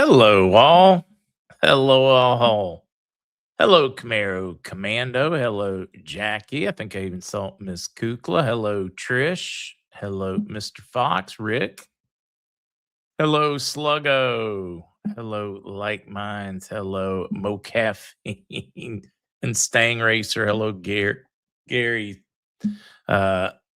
Hello, all. Hello, all. Hello, Camaro Commando. Hello, Jackie. I think I even saw Miss Kukla. Hello, Trish. Hello, Mr. Fox. Rick. Hello, Sluggo. Hello, Like Minds. Hello, Mo Caffeine and Stang Racer. Hello, Gary.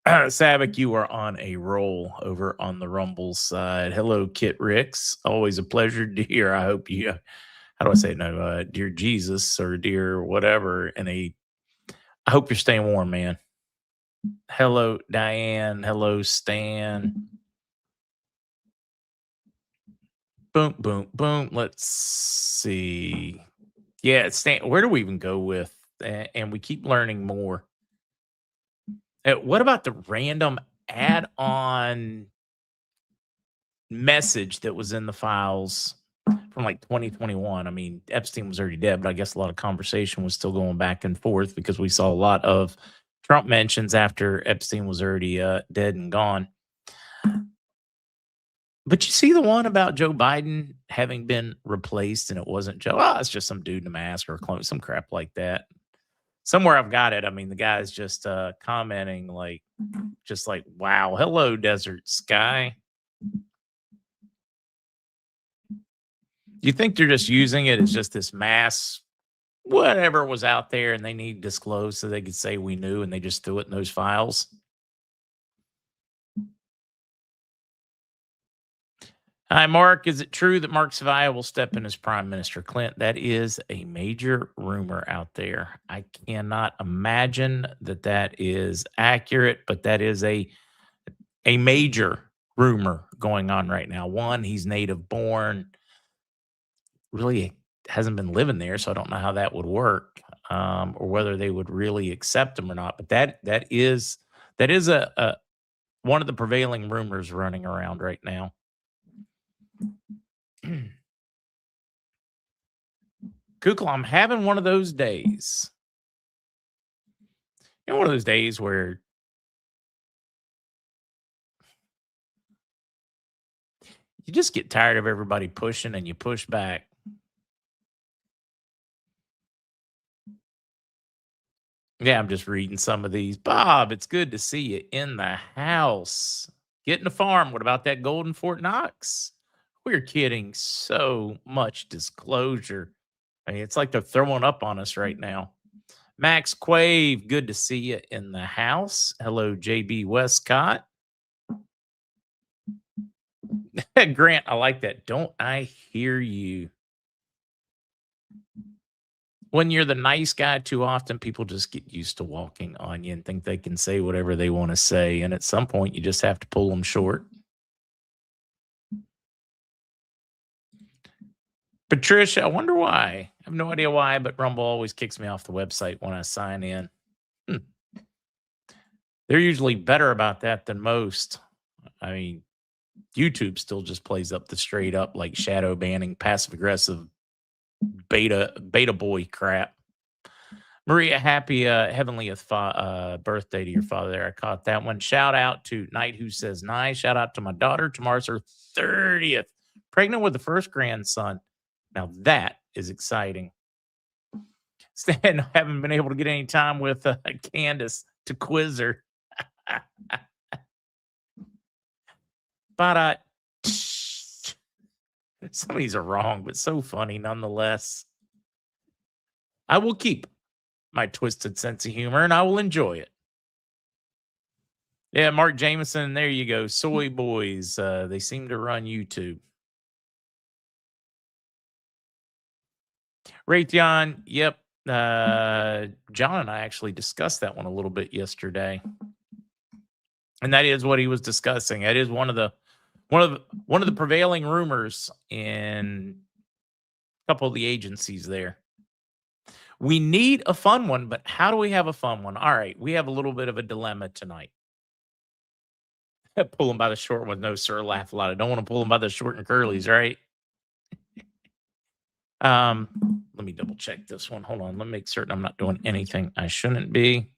Sabic, you are on a roll over on the Rumble side. Hello, Kit Ricks. Always a pleasure, dear. I hope you, how do I say it? No, dear Jesus or dear whatever. I hope you're staying warm, man. Hello, Diane. Hello, Stan. Boom, boom, boom. Let's see. Yeah, Stan, where do we even go with? And we keep learning more. What about the random add on message that was in the files from like 2021? I mean, Epstein was already dead, but I guess a lot of conversation was still going back and forth because we saw a lot of Trump mentions after Epstein was already dead and gone. But you see the one about Joe Biden having been replaced and it wasn't Joe. Oh, it's just some dude in a mask or a clone, some crap like that. Somewhere I've got it. I mean, the guy's just commenting like, just like, wow, hello, desert sky. You think they're just using it as just this mass, whatever was out there, and they need disclosed so they could say we knew, and they just threw it in those files? Hi, Mark. Is it true that MarkZ will step in as Prime Minister? Clint, that is a major rumor out there. I cannot imagine that that is accurate, but that is a major rumor going on right now. One, he's native born, really hasn't been living there, so I don't know how that would work, or whether they would really accept him or not. But that is a one of the prevailing rumors running around right now. Kukla, I'm having one of those days. You know, one of those days where you just get tired of everybody pushing and you push back. Yeah, I'm just reading some of these. Bob, it's good to see you in the house. Getting the farm. What about that golden Fort Knox? We're getting so much disclosure. I mean, it's like they're throwing up on us right now. Max Quave, good to see you in the house. Hello, JB Westcott. Grant, I like that. Don't I hear you? When you're the nice guy too often, people just get used to walking on you and think they can say whatever they want to say. And at some point, you just have to pull them short. Patricia, I wonder why. I have no idea why, but Rumble always kicks me off the website when I sign in. They're usually better about that than most. I mean, YouTube still just plays up the straight up like shadow banning, passive aggressive beta boy crap. Maria, happy heavenly birthday to your father there. I caught that one. Shout out to Knight who says nice. Shout out to my daughter. Tomorrow's her 30th. Pregnant with the first grandson. Now that is exciting. Stan, haven't been able to get any time with Candace to quiz her. But some of these are wrong, but so funny nonetheless. I will keep my twisted sense of humor and I will enjoy it. Yeah, Mark Jameson, there you go. Soy Boys. They seem to run YouTube. Raytheon, yep. John and I actually discussed that one a little bit yesterday. And that is what he was discussing. That is one of the prevailing rumors in a couple of the agencies there. We need a fun one, but how do we have a fun one? All right, we have a little bit of a dilemma tonight. Pull them by the short one. No, sir, laugh a lot. I don't want to pull them by the short and curlies, right? Let me double check this one. Hold on. Let me make certain I'm not doing anything I shouldn't be.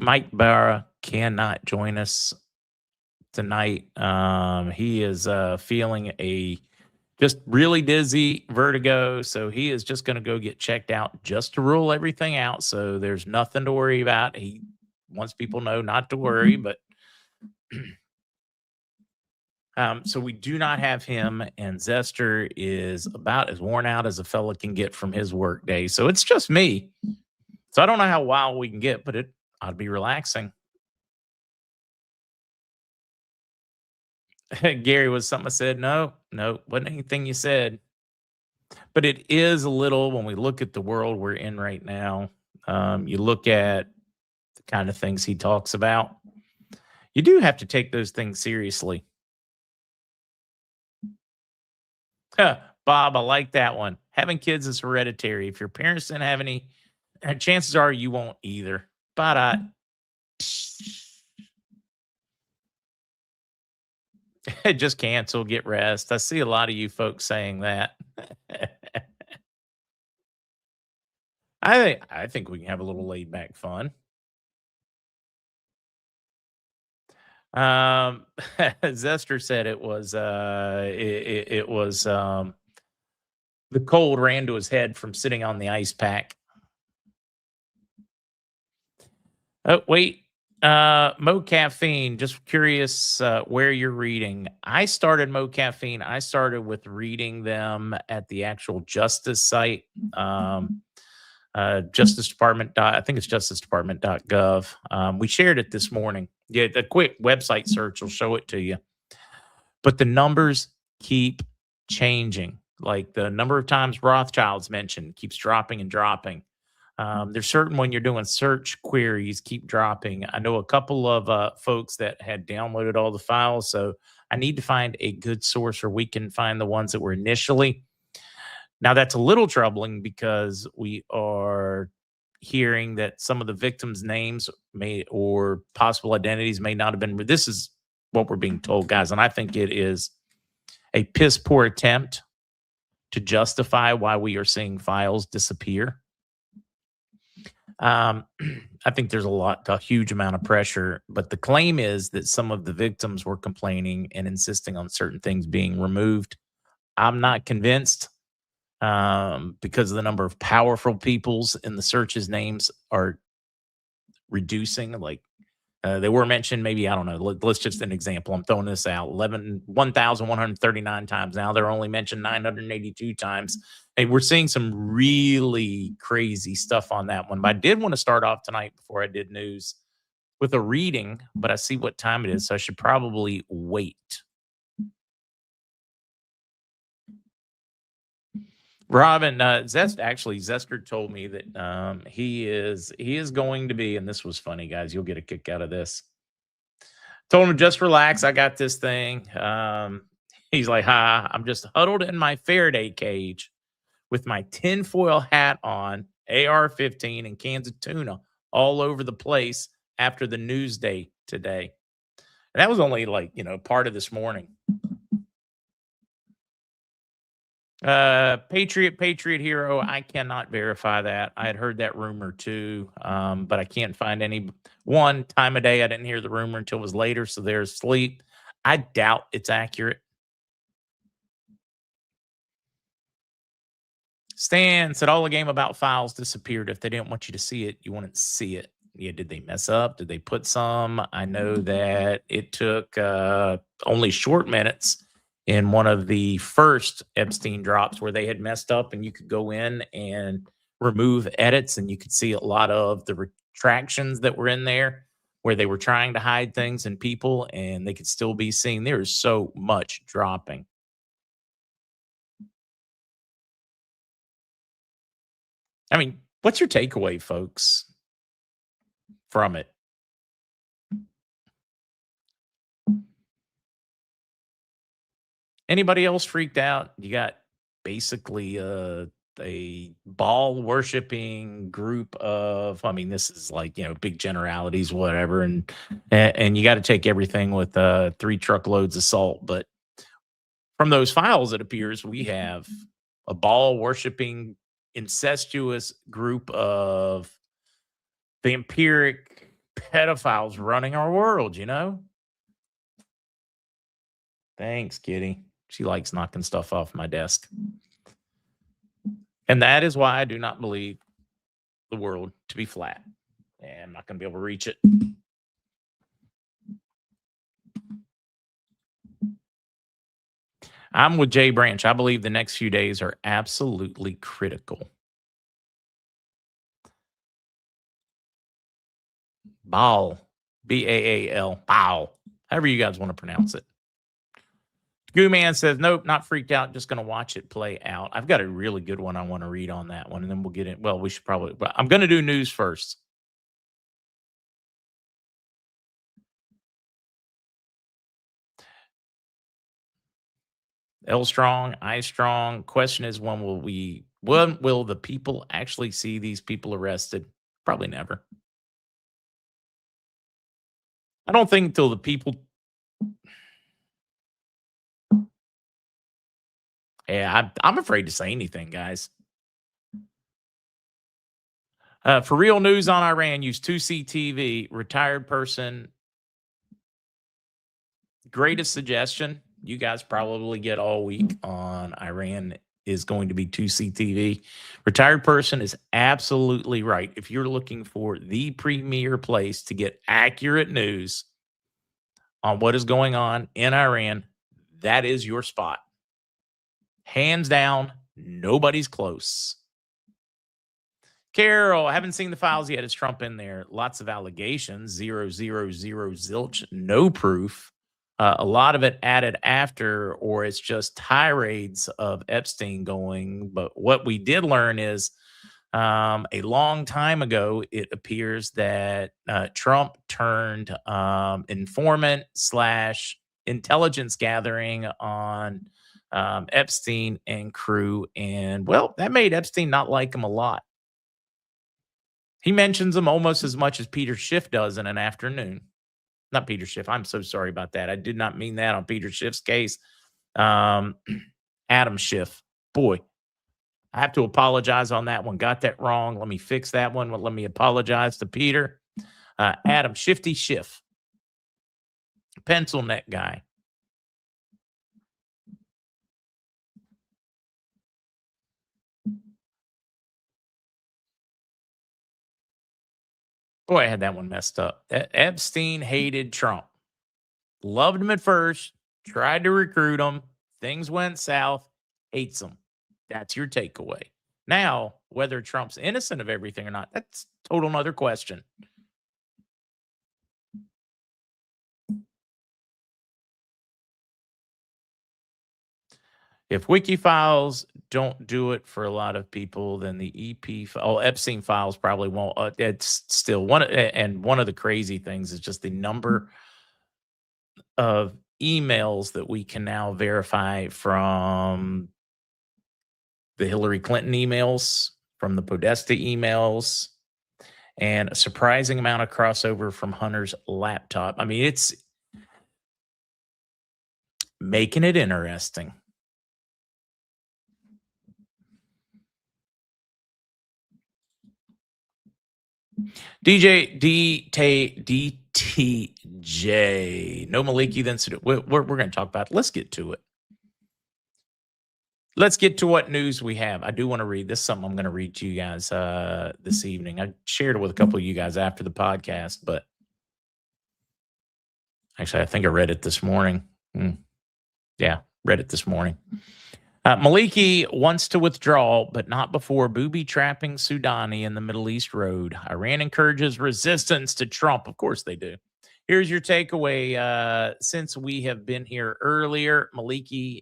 Mike Barra cannot join us tonight. He is feeling a just really dizzy vertigo, so he is just going to go get checked out just to rule everything out. So there's nothing to worry about. He wants people know not to worry, but so we do not have him, and Zester is about as worn out as a fella can get from his work day. So it's just me. So I don't know how wild we can get, but it ought to be relaxing. Gary was something I said. No, no, wasn't anything you said. But it is a little when we look at the world we're in right now. You look at the kind of things he talks about. You do have to take those things seriously. Bob, I like that one. Having kids is hereditary. If your parents didn't have any, chances are you won't either. But just cancel, get rest. I see a lot of you folks saying that. I think we can have a little laid back fun. Zester said it was the cold ran to his head from sitting on the ice pack. Oh, wait. Mo Caffeine, just curious where you're reading. I started Mo Caffeine. I started with reading them at the actual Justice site. Justice Department. I think it's justicedepartment.gov. We shared it this morning. Yeah, the quick website search will show it to you. But the numbers keep changing. Like the number of times Rothschild's mentioned keeps dropping and dropping. There's certain when you're doing search queries keep dropping. I know a couple of folks that had downloaded all the files, so I need to find a good source where we can find the ones that were initially. Now that's a little troubling because we are hearing that some of the victims' names may or possible identities may not have been. This is what we're being told, guys, and I think it is a piss poor attempt to justify why we are seeing files disappear. I think there's a huge amount of pressure, but the claim is that some of the victims were complaining and insisting on certain things being removed. I'm not convinced because of the number of powerful peoples in the searches names are reducing. Like they were mentioned, maybe, I don't know. Let's just an example. I'm throwing this out 1,139 times. Now they're only mentioned 982 times. Hey, we're seeing some really crazy stuff on that one. But I did want to start off tonight before I did news with a reading, but I see what time it is. So I should probably wait. Robin, Zester told me that he is going to be, and this was funny, guys. You'll get a kick out of this. Told him just relax. I got this thing. He's like, "Ha! I'm just huddled in my Faraday cage with my tinfoil hat on, AR-15, and cans of tuna all over the place after the news day today." And that was only part of this morning. Patriot hero. I cannot verify that. I had heard that rumor too, but I can't find any one time of day. I didn't hear the rumor until it was later, so there's sleep. I doubt it's accurate. Stan said all the game about files disappeared. If they didn't want you to see it, you wouldn't see it. Yeah, did they mess up? Did they put some? I know that it took only short minutes in one of the first Epstein drops where they had messed up and you could go in and remove edits and you could see a lot of the retractions that were in there where they were trying to hide things and people and they could still be seen. There is so much dropping. I mean, what's your takeaway, folks, from it? Anybody else freaked out? You got basically a ball worshiping group of, I mean, this is like, big generalities, whatever. And you got to take everything with 3 truckloads of salt. But from those files, it appears we have a ball worshiping incestuous group of vampiric pedophiles running our world, you know? Thanks, kitty. She likes knocking stuff off my desk. And that is why I do not believe the world to be flat. And I'm not going to be able to reach it. I'm with Jay Branch. I believe the next few days are absolutely critical. Baal, Baal, Baal, however you guys want to pronounce it. Goo Man says, nope, not freaked out. Just going to watch it play out. I've got a really good one I want to read on that one, and then we'll get it. Well, we should probably, but I'm going to do news first. L strong, I strong. Question is, when will the people actually see these people arrested? Probably never. I don't think until the people. Yeah, I'm afraid to say anything, guys. For real news on Iran, use 2CTV. Retired person. Greatest suggestion you guys probably get all week on Iran is going to be 2CTV. Retired person is absolutely right. If you're looking for the premier place to get accurate news on what is going on in Iran, that is your spot. Hands down, nobody's close. Carol, I haven't seen the files yet. Is Trump in there? Lots of allegations. 000 zilch. No proof. A lot of it added after, or it's just tirades of Epstein going. But what we did learn is a long time ago, it appears that Trump turned informant / intelligence gathering on Epstein and crew. And, well, that made Epstein not like him a lot. He mentions them almost as much as Peter Schiff does in an afternoon. Not Peter Schiff. I'm so sorry about that. I did not mean that on Peter Schiff's case. Adam Schiff. Boy, I have to apologize on that one. Got that wrong. Let me fix that one. Let me apologize to Peter. Adam Shifty Schiff. Pencil neck guy. Boy, I had that one messed up. Epstein hated Trump. Loved him at first. Tried to recruit him. Things went south. Hates him. That's your takeaway. Now, whether Trump's innocent of everything or not, that's a total another question. If Wiki files don't do it for a lot of people, then the Epstein files probably won't. It's still one of the crazy things is just the number of emails that we can now verify from the Hillary Clinton emails, from the Podesta emails, and a surprising amount of crossover from Hunter's laptop. I mean, it's making it interesting. DTJ. No Maliki, then we're going to talk about it. Let's get to it. Let's get to what news we have. I do want to read this. Something I'm going to read to you guys this evening. I shared it with a couple of you guys after the podcast, but actually, I think I read it this morning. Yeah, read it this morning. Maliki wants to withdraw, but not before booby-trapping Soudani in the Middle East road. Iran encourages resistance to Trump. Of course they do. Here's your takeaway. Since we have been here earlier, Maliki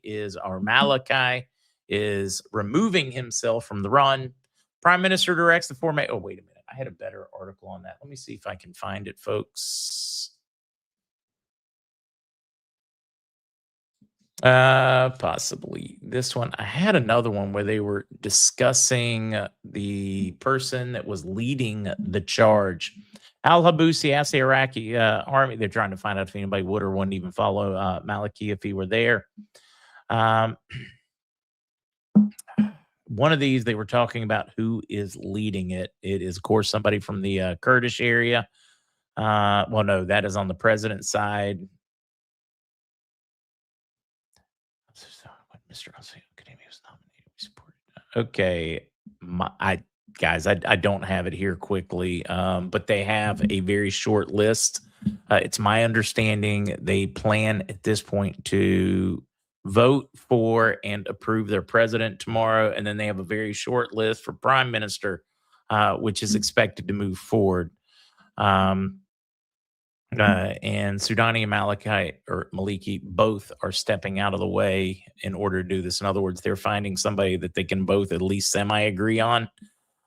Malachi is removing himself from the run. Prime Minister directs the format. Oh, wait a minute. I had a better article on that. Let me see if I can find it, folks. Possibly this one. I had another one where they were discussing the person that was leading the charge. Al-Habusi asked the Iraqi army. They're trying to find out if anybody would or wouldn't even follow Maliki if he were there. One of these, they were talking about who is leading it. It is, of course, somebody from the Kurdish area. Well, no, that is on the president's side. When Mr. Academia was nominated, we supported. Okay, I don't have it here quickly, but they have a very short list. It's my understanding they plan at this point to vote for and approve their president tomorrow, and then they have a very short list for prime minister, which is expected to move forward. Um, and Sudani and Maliki both are stepping out of the way in order to do this. In other words, they're finding somebody that they can both at least semi agree on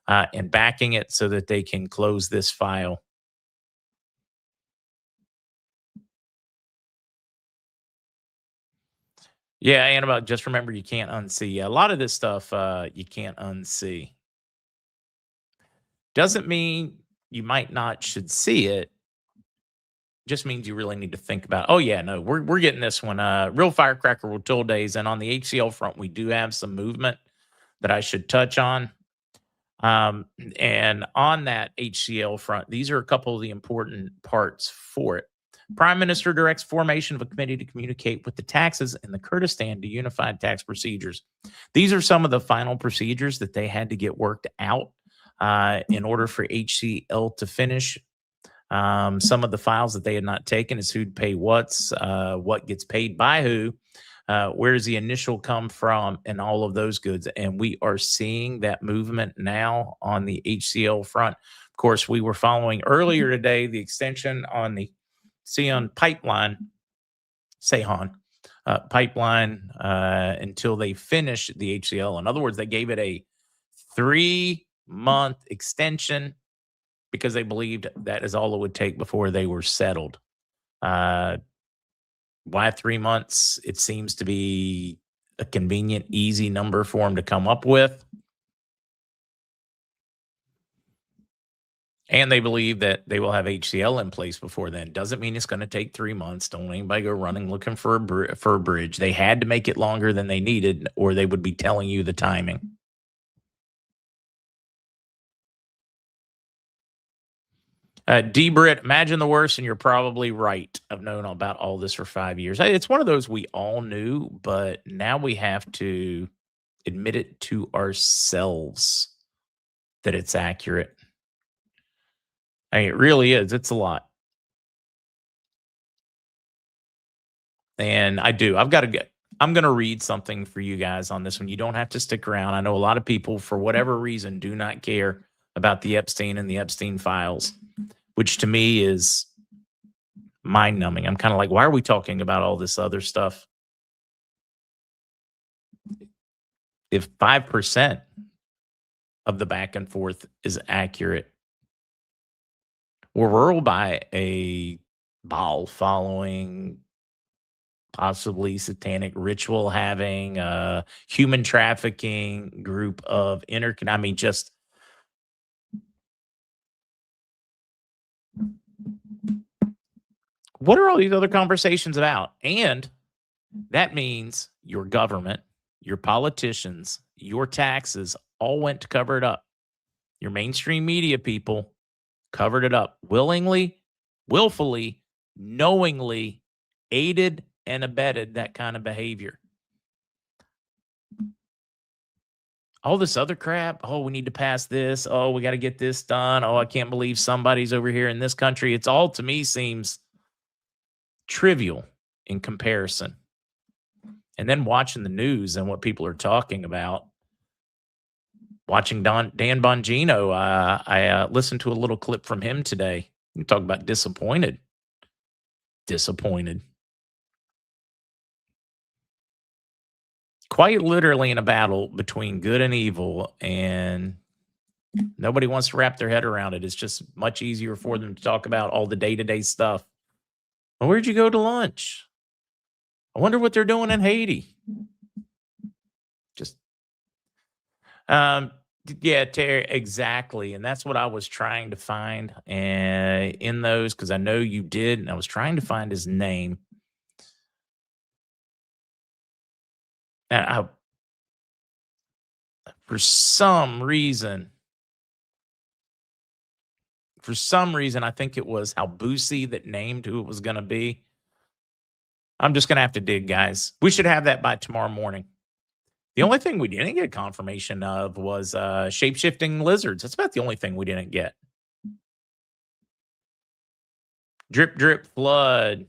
and backing it so that they can close this file. Yeah, Annabelle, just remember you can't unsee. Yeah, a lot of this stuff you can't unsee. Doesn't mean you might not should see it. Just means you really need to think about. Oh yeah, no, we're getting this one. Real firecracker will till days, and on the HCL front, we do have some movement that I should touch on. Um, and on that HCL front, these are a couple of the important parts for it. Prime Minister directs formation of a committee to communicate with the taxes in the Kurdistan to unified tax procedures. These are some of the final procedures that they had to get worked out in order for HCL to finish. Some of the files that they had not taken is who'd pay what gets paid by who, where does the initial come from, and all of those goods. And we are seeing that movement now on the HCL front. Of course, we were following earlier today the extension on the Sion pipeline, Sahon pipeline until they finish the HCL. In other words, they gave it a 3-month extension because they believed that is all it would take before they were settled. Why 3 months? It seems to be a convenient, easy number for them to come up with. And they believe that they will have HCL in place before then. Doesn't mean it's going to take 3 months. Don't anybody go running looking for a bridge. They had to make it longer than they needed, or they would be telling you the timing. D-Brit, imagine the worst, and you're probably right. I've known about all this for 5 years. It's one of those we all knew, but now we have to admit it to ourselves that it's accurate. I mean, it really is. It's a lot. And I do. I'm going to read something for you guys on this one. You don't have to stick around. I know a lot of people, for whatever reason, do not care about the Epstein and the Epstein files, which to me is mind numbing. I'm kind of like, why are we talking about all this other stuff? If 5% of the back and forth is accurate, we're ruled by a Baal following, possibly satanic ritual having, human trafficking group of I mean, just what are all these other conversations about? And that means your government, your politicians, your taxes all went to cover it up. Your mainstream media people covered it up willingly, willfully, knowingly, aided and abetted that kind of behavior. All this other crap. Oh, we need to pass this. Oh, we got to get this done. Oh, I can't believe somebody's over here in this country. It's all, to me, seems trivial in comparison. And then watching the news and what people are talking about, watching Dan Bongino, I listened to a little clip from him today. You talk about disappointed. Disappointed. Quite literally in a battle between good and evil, and nobody wants to wrap their head around it. It's just much easier for them to talk about all the day-to-day stuff. Well, where'd you go to lunch? I wonder what they're doing in Haiti. Just yeah, Terry, exactly. And that's what I was trying to find in those, because I know you did, and I was trying to find his name. And for some reason, For some reason, I think it was Halbusi that named who it was going to be. I'm just going to have to dig, guys. We should have that by tomorrow morning. The only thing we didn't get confirmation of was shape-shifting lizards. That's about the only thing we didn't get. Drip, drip, flood.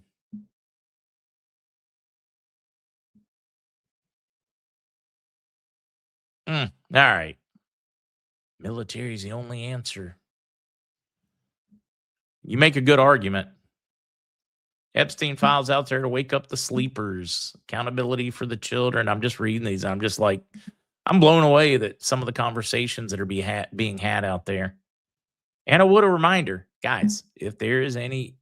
All right. Military is the only answer. You make a good argument. Epstein files out there to wake up the sleepers. Accountability for the children. I'm just reading these. I'm just like, I'm blown away that some of the conversations that are being had out there. And a reminder, guys, if there is any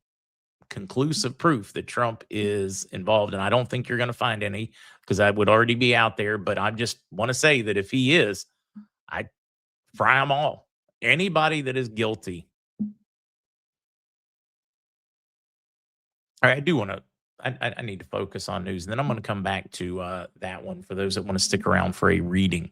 conclusive proof that Trump is involved, and I don't think you're going to find any because I would already be out there, but I just want to say that if he is, I fry them all. Anybody that is guilty. All right, I do want to, I need to focus on news, and then I'm going to come back to that one for those that want to stick around for a reading.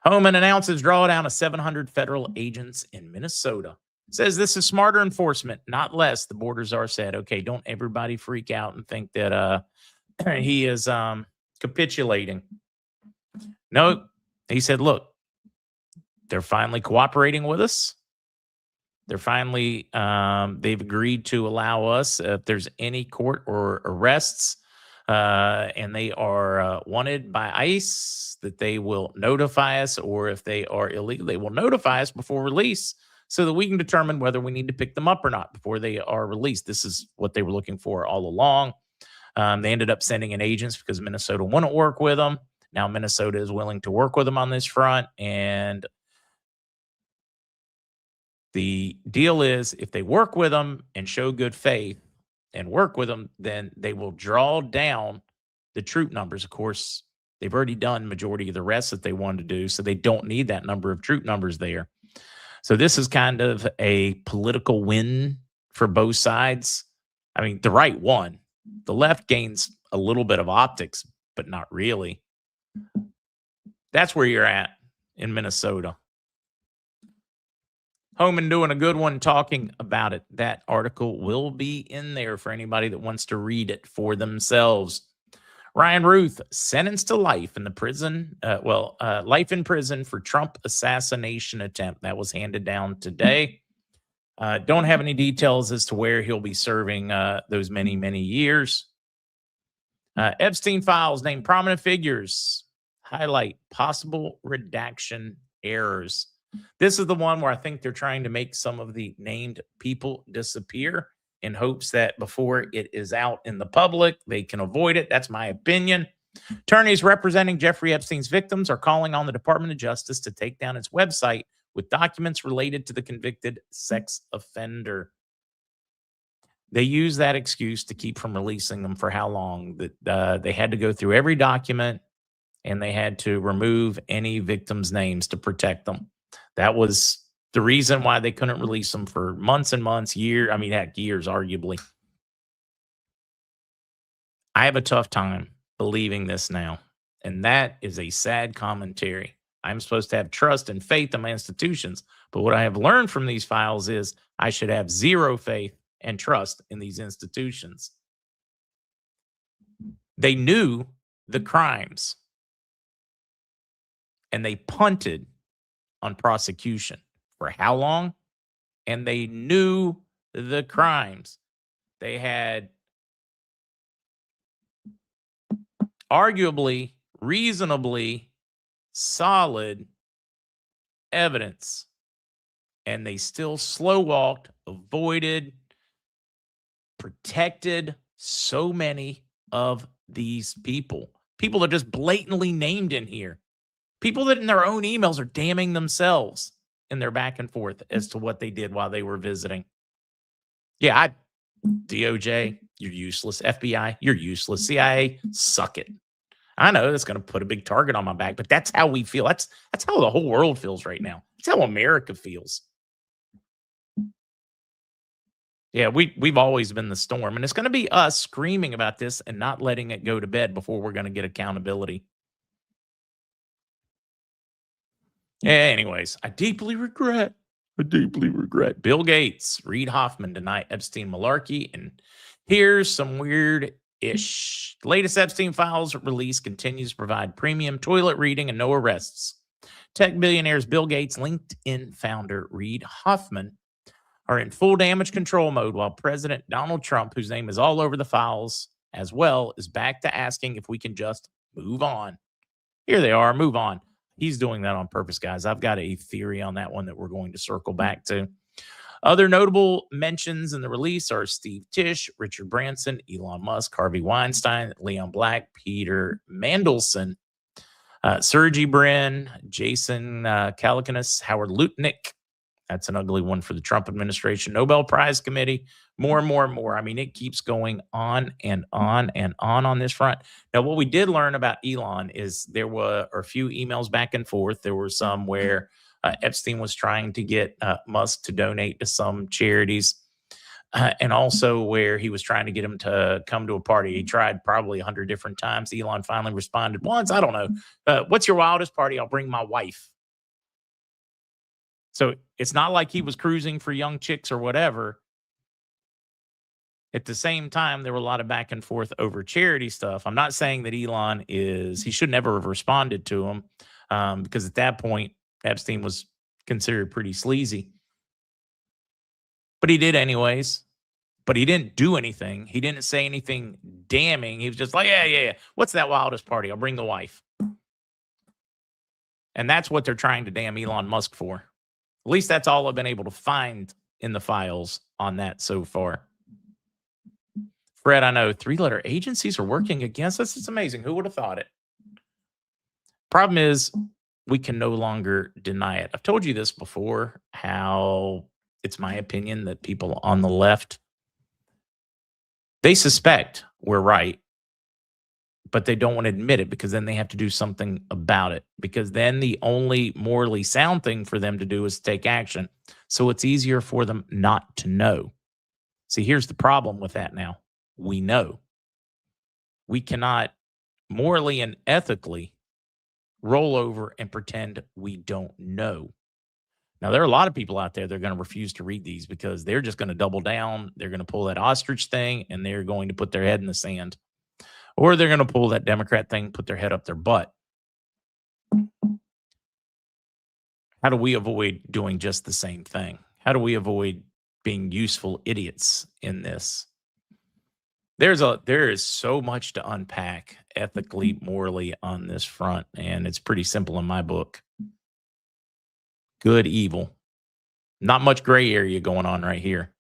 Homan announces drawdown of 700 federal agents in Minnesota. Says this is smarter enforcement, not less. The border czar said, okay, don't everybody freak out and think that he is capitulating. No, he said, look, they're finally cooperating with us. They're finally, they've agreed to allow us, if there's any court or arrests, and they are wanted by ICE, that they will notify us, or if they are illegal, they will notify us before release so that we can determine whether we need to pick them up or not before they are released. This is what they were looking for all along. They ended up sending in agents because Minnesota wouldn't work with them. Now Minnesota is willing to work with them on this front, and the deal is if they work with them and show good faith and work with them, then they will draw down the troop numbers. Of course, they've already done majority of the rest that they wanted to do, so they don't need that number of troop numbers there. So this is kind of a political win for both sides. I mean, the right won. The left gains a little bit of optics, but not really. That's where you're at in Minnesota. Homan doing a good one talking about it. That article will be in there for anybody that wants to read it for themselves. Ryan Ruth sentenced to life in the prison. Life in prison for Trump assassination attempt. That was handed down today. Don't have any details as to where he'll be serving those many, many years. Epstein files name prominent figures. Highlight possible redaction errors. This is the one where I think they're trying to make some of the named people disappear in hopes that before it is out in the public, they can avoid it. That's my opinion. Attorneys representing Jeffrey Epstein's victims are calling on the Department of Justice to take down its website with documents related to the convicted sex offender. They use that excuse to keep from releasing them for how long? That they had to go through every document and they had to remove any victims' names to protect them. That was the reason why they couldn't release them for months and months, years, arguably. I have a tough time believing this now, and that is a sad commentary. I'm supposed to have trust and faith in my institutions, but what I have learned from these files is I should have zero faith and trust in these institutions. They knew the crimes, and they punted on prosecution. For how long? And they knew the crimes. They had arguably, reasonably solid evidence. And they still slow walked, avoided, protected so many of these people. People that are just blatantly named in here. People that in their own emails are damning themselves in their back and forth as to what they did while they were visiting. Yeah, DOJ, you're useless. FBI, you're useless. CIA, suck it. I know that's going to put a big target on my back, but that's how we feel. That's how the whole world feels right now. That's how America feels. Yeah, we've always been the storm, and it's going to be us screaming about this and not letting it go to bed before we're going to get accountability. Yeah, anyways, I deeply regret I deeply regret. Bill Gates, Reid Hoffman deny Epstein malarkey. And here's some weird-ish. Latest Epstein files release continues to provide premium toilet reading and no arrests. Tech billionaires Bill Gates, LinkedIn founder Reid Hoffman are in full damage control mode, while President Donald Trump, whose name is all over the files as well, is back to asking if we can just move on. Here they are, move on. He's doing that on purpose, guys. I've got a theory on that one that we're going to circle back to. Other notable mentions in the release are Steve Tisch, Richard Branson, Elon Musk, Harvey Weinstein, Leon Black, Peter Mandelson, Sergey Brin, Jason Calacanis, Howard Lutnick. That's an ugly one for the Trump administration. Nobel Prize Committee, more and more and more. I mean, it keeps going on and on and on this front. Now, what we did learn about Elon is there were a few emails back and forth. There were some where Epstein was trying to get Musk to donate to some charities, and also where he was trying to get him to come to a party. He tried probably 100 different times. Elon finally responded once. I don't know. What's your wildest party? I'll bring my wife. So it's not like he was cruising for young chicks or whatever. At the same time, there were a lot of back and forth over charity stuff. I'm not saying that Elon he should never have responded to him, because at that point, Epstein was considered pretty sleazy. But he did anyways. But he didn't do anything. He didn't say anything damning. He was just like, yeah. What's that wildest party? I'll bring the wife. And that's what they're trying to damn Elon Musk for. At least that's all I've been able to find in the files on that so far. Fred, I know 3-letter agencies are working against us. It's amazing. Who would have thought it? Problem is, we can no longer deny it. I've told you this before, how it's my opinion that people on the left, they suspect we're right, but they don't want to admit it, because then they have to do something about it, because then the only morally sound thing for them to do is take action. So it's easier for them not to know. See, here's the problem with that now. We know. We cannot morally and ethically roll over and pretend we don't know. Now, there are a lot of people out there that are going to refuse to read these, because they're just going to double down. They're going to pull that ostrich thing, and they're going to put their head in the sand. Or they're going to pull that Democrat thing, put their head up their butt. How do we avoid doing just the same thing? How do we avoid being useful idiots in this? There is so much to unpack ethically, morally on this front, and it's pretty simple in my book. Good, evil. Not much gray area going on right here.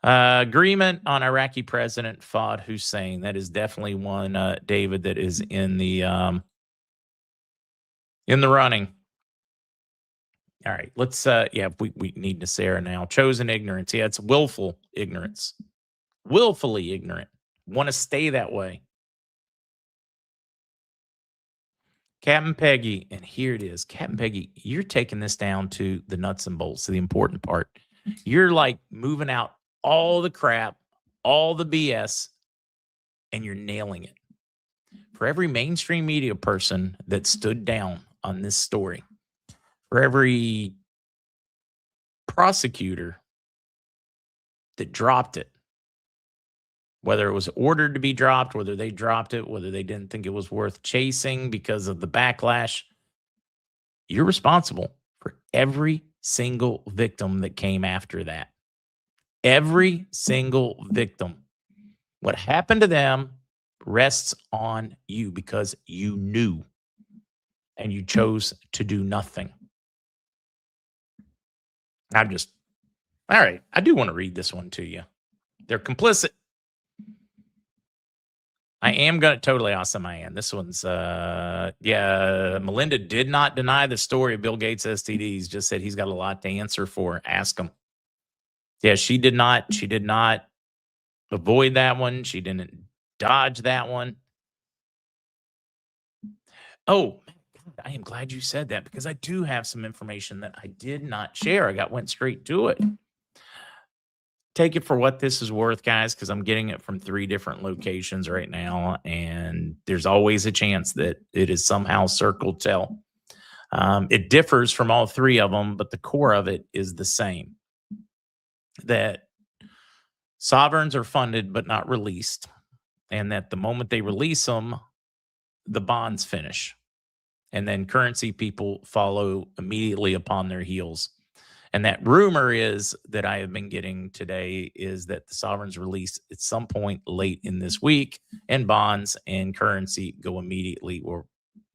Agreement on Iraqi President Fahd Hussein. That is definitely one, David, that is in the running. All right, let's we need to Sarah now. Chosen ignorance. Yeah, it's willful ignorance. Willfully ignorant. Want to stay that way. Captain Peggy, and here it is. Captain Peggy, you're taking this down to the nuts and bolts, to the important part. You're like moving out all the crap, all the BS, and you're nailing it. For every mainstream media person that stood down on this story, for every prosecutor that dropped it, whether it was ordered to be dropped, whether they dropped it, whether they didn't think it was worth chasing because of the backlash, you're responsible for every single victim that came after that. Every single victim. What happened to them rests on you, because you knew and you chose to do nothing. All right, I do want to read this one to you. They're complicit. I am going to totally awesome. I am. This one's, Melinda did not deny the story of Bill Gates' STDs, just said he's got a lot to answer for. Ask him. Yeah, she did not avoid that one. She didn't dodge that one. Oh, I am glad you said that, because I do have some information that I did not share. I went straight to it. Take it for what this is worth, guys, because I'm getting it from 3 different locations right now, and there's always a chance that it is somehow circled tell. It differs from all three of them, but the core of it is the same, that sovereigns are funded but not released, and that the moment they release them, the bonds finish. And then currency people follow immediately upon their heels. And that rumor is that I have been getting today is that the sovereigns release at some point late in this week, and bonds and currency go immediately or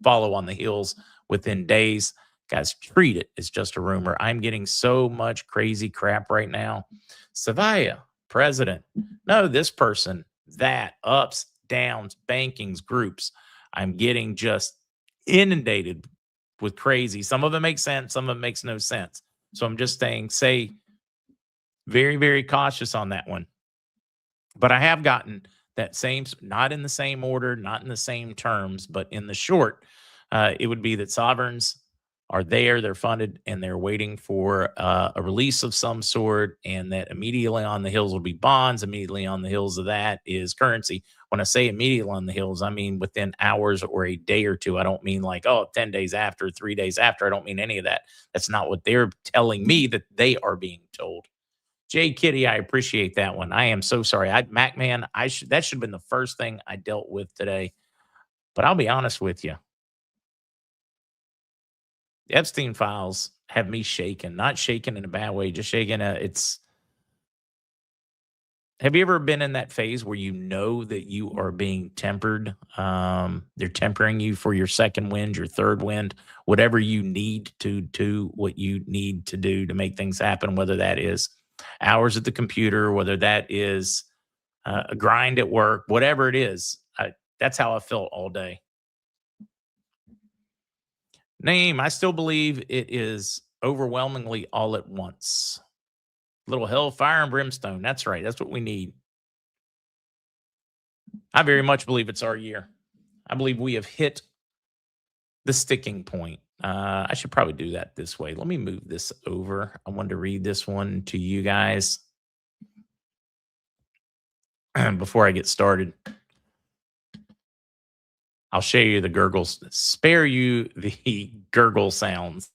follow on the heels within days. Guys, treat it as just a rumor. I'm getting so much crazy crap right now. Savaya, president, no, this person, that, ups, downs, bankings, groups. I'm getting just inundated with crazy. Some of it makes sense, some of it makes no sense. So I'm just saying, very, very cautious on that one. But I have gotten that same, not in the same order, not in the same terms, but in the short, it would be that sovereigns are there, they're funded, and they're waiting for a release of some sort, and that immediately on the hills will be bonds. Immediately on the hills of that is currency. When I say immediately on the hills, I mean within hours or a day or two. I don't mean like, 10 days after, 3 days after. I don't mean any of that. That's not what they're telling me that they are being told. Jay Kitty, I appreciate that one. I am so sorry. Mac man, that should have been the first thing I dealt with today. But I'll be honest with you. The Epstein files have me shaken, not shaken in a bad way, just shaken. Have you ever been in that phase where you know that you are being tempered? They're tempering you for your second wind, your third wind, whatever you need to do, what you need to do to make things happen, whether that is hours at the computer, whether that is a grind at work, whatever it is. That's how I felt all day. Name, I still believe it is overwhelmingly all at once. Little hellfire and brimstone. That's right. That's what we need. I very much believe it's our year. I believe we have hit the sticking point. I should probably do that this way. Let me move this over. I wanted to read this one to you guys before I get started. I'll show you the gurgles, spare you the gurgle sounds.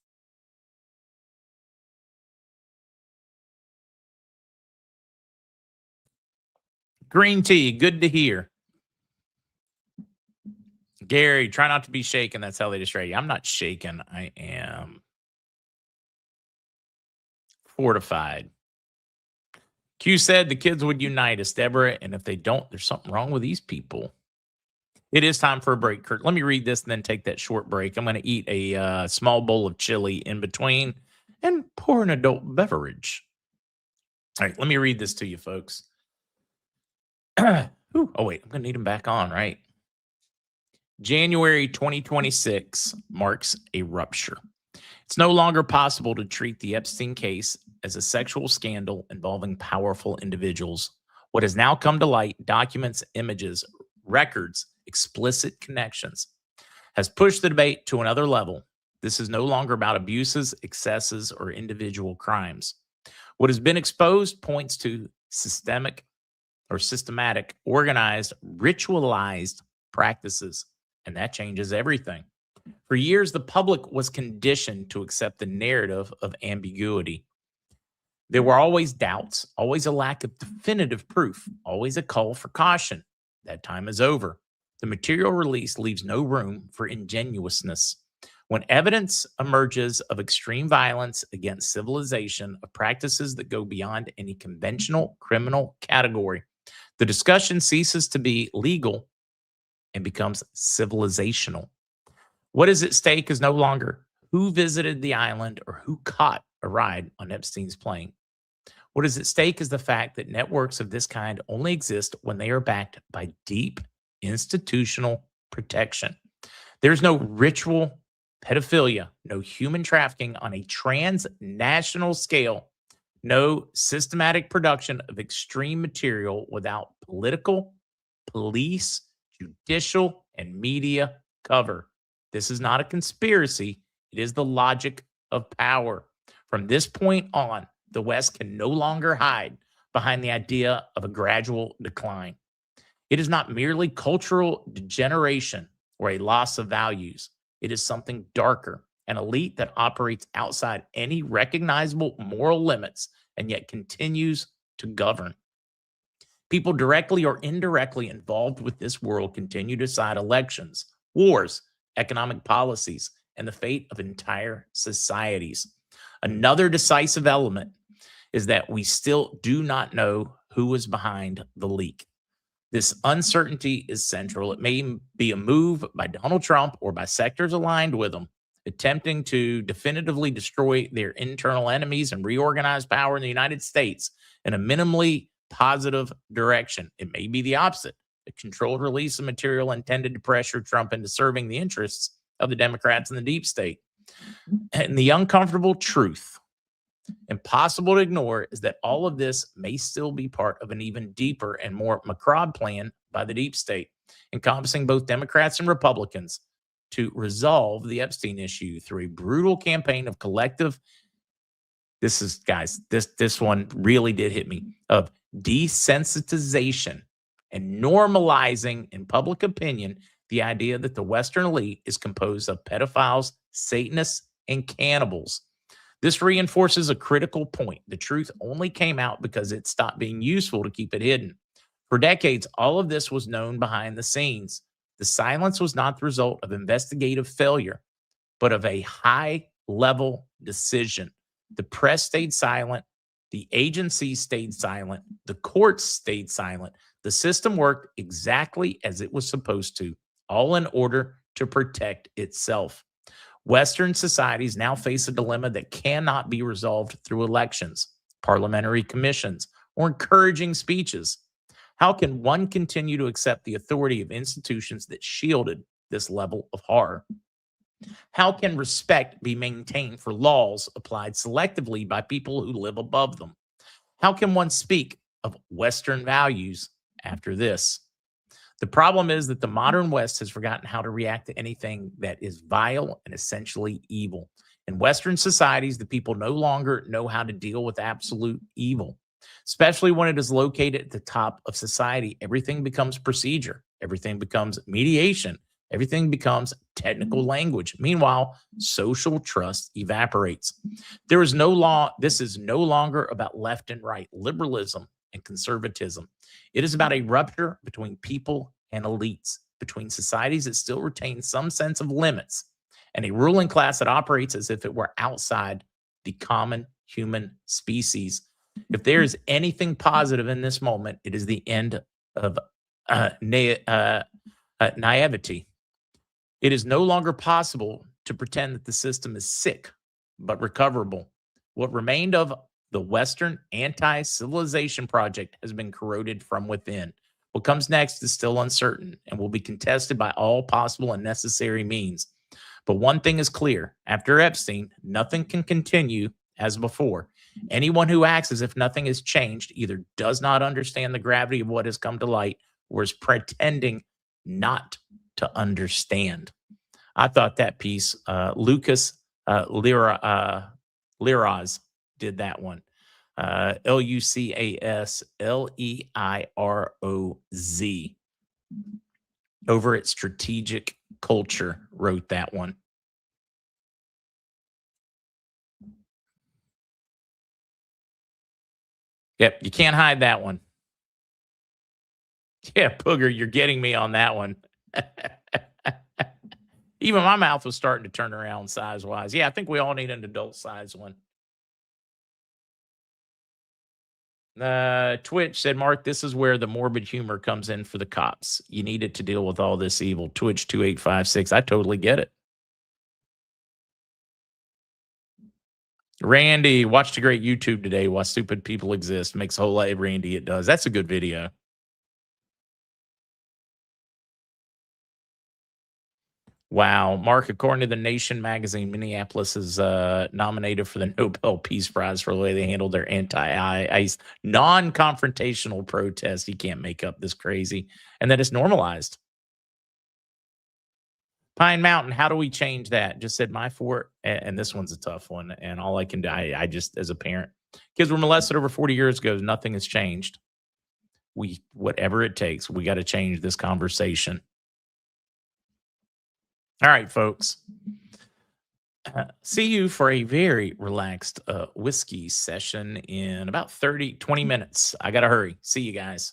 Green tea, good to hear. Gary, try not to be shaken. That's how they distract you. I'm not shaken. I am fortified. Q said the kids would unite us, Deborah, and if they don't, there's something wrong with these people. It is time for a break, Kurt. Let me read this and then take that short break. I'm going to eat a small bowl of chili in between and pour an adult beverage. All right, let me read this to you, folks. Ooh, oh, wait, I'm going to need them back on, right? January 2026 marks a rupture. It's no longer possible to treat the Epstein case as a sexual scandal involving powerful individuals. What has now come to light, documents, images, records, explicit connections, has pushed the debate to another level. This is no longer about abuses, excesses, or individual crimes. What has been exposed points to systematic, organized, ritualized practices, and that changes everything. For years, the public was conditioned to accept the narrative of ambiguity. There were always doubts, always a lack of definitive proof, always a call for caution. That time is over. The material release leaves no room for ingenuousness. When evidence emerges of extreme violence against civilization, of practices that go beyond any conventional criminal category, the discussion ceases to be legal and becomes civilizational. What is at stake is no longer who visited the island or who caught a ride on Epstein's plane. What is at stake is the fact that networks of this kind only exist when they are backed by deep institutional protection. There's no ritual pedophilia, no human trafficking on a transnational scale, no systematic production of extreme material without political, police, judicial, and media cover. This is not a conspiracy. It is the logic of power. From this point on, the West can no longer hide behind the idea of a gradual decline. It is not merely cultural degeneration or a loss of values. It is something darker, an elite that operates outside any recognizable moral limits and yet continues to govern. People directly or indirectly involved with this world continue to decide elections, wars, economic policies, and the fate of entire societies. Another decisive element is that we still do not know who is behind the leak. This uncertainty is central. It may be a move by Donald Trump or by sectors aligned with him, attempting to definitively destroy their internal enemies and reorganize power in the United States in a minimally positive direction. It may be the opposite, a controlled release of material intended to pressure Trump into serving the interests of the Democrats and the deep state. And the uncomfortable truth, impossible to ignore, is that all of this may still be part of an even deeper and more macabre plan by the deep state, encompassing both Democrats and Republicans, to resolve the Epstein issue through a brutal campaign of collective, this one really did hit me, of desensitization and normalizing in public opinion the idea that the Western elite is composed of pedophiles, Satanists, and cannibals. This reinforces a critical point. The truth only came out because it stopped being useful to keep it hidden. For decades, all of this was known behind the scenes. The silence was not the result of investigative failure, but of a high-level decision. The press stayed silent. The agencies stayed silent. The courts stayed silent. The system worked exactly as it was supposed to, all in order to protect itself. Western societies now face a dilemma that cannot be resolved through elections, parliamentary commissions, or encouraging speeches. How can one continue to accept the authority of institutions that shielded this level of horror? How can respect be maintained for laws applied selectively by people who live above them? How can one speak of Western values after this? The problem is that the modern West has forgotten how to react to anything that is vile and essentially evil. In Western societies, the people no longer know how to deal with absolute evil, especially when it is located at the top of society. Everything becomes procedure. Everything becomes mediation. Everything becomes technical language. Meanwhile, social trust evaporates. There is no law. This is no longer about left and right, liberalism and conservatism. It is about a rupture between people and elites, between societies that still retain some sense of limits and a ruling class that operates as if it were outside the common human species. If there is anything positive in this moment, it is the end of naivety. It is no longer possible to pretend that the system is sick, but recoverable. What remained of the Western anti-civilization project has been corroded from within. What comes next is still uncertain and will be contested by all possible and necessary means. But one thing is clear. After Epstein, nothing can continue as before. Anyone who acts as if nothing has changed either does not understand the gravity of what has come to light or is pretending not to understand. I thought that piece, Lucas Liraz did that one. Lucasleeroz over at Strategic Culture wrote that one. Yep, you can't hide that one. Yeah, Booger, you're getting me on that one. Even my mouth was starting to turn around size-wise. Yeah, I think we all need an adult size one. Twitch said, Mark, this is where the morbid humor comes in for the cops. You need it to deal with all this evil. Twitch 2856. I totally get it. Randy, watched a great YouTube today. Why Stupid People Exist. Makes a whole lot of Randy, it does. That's a good video. Wow. Mark, according to the Nation magazine, Minneapolis is nominated for the Nobel Peace Prize for the way they handled their anti-ICE non-confrontational protest. You can't make up this crazy. And that it's normalized. Pine Mountain, how do we change that? Just said my fort, and this one's a tough one. And all I can do, I just, as a parent, kids were molested over 40 years ago. Nothing has changed. Whatever it takes, we got to change this conversation. All right, folks. See you for a very relaxed whiskey session in about 30, 20 minutes. I got to hurry. See you guys.